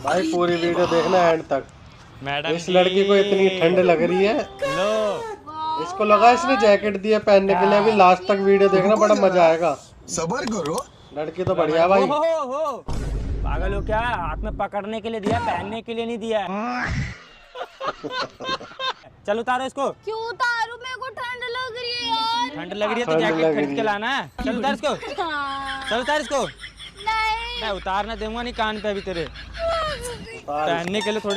भाई पूरी वीडियो देखना एंड तक। मैडम इस लड़की को इतनी ठंड लग रही है, लो। इसको लगा इसने जैकेट दिया पहनने के लिए। अभी लास्ट तक वीडियो देखना, बड़ा मजा आएगा। सबर करो। लड़की तो बढ़िया भाई। हो पागल हो क्या? हाथ में पकड़ने के लिए दिया, पहनने के लिए नहीं दिया। चल उतारो इसको। क्यों उतारू? मेरे को ठंड लग रही है यार। ठंड लग रही है तो ठंड जैकेट लग खरीद रही के है। लाना है। चल उतार इसको, हाँ। चल उतार इसको। नहीं मैं उतारना दूंगा नहीं कान पे अभी तेरे। पहनने के लिए थोड़ी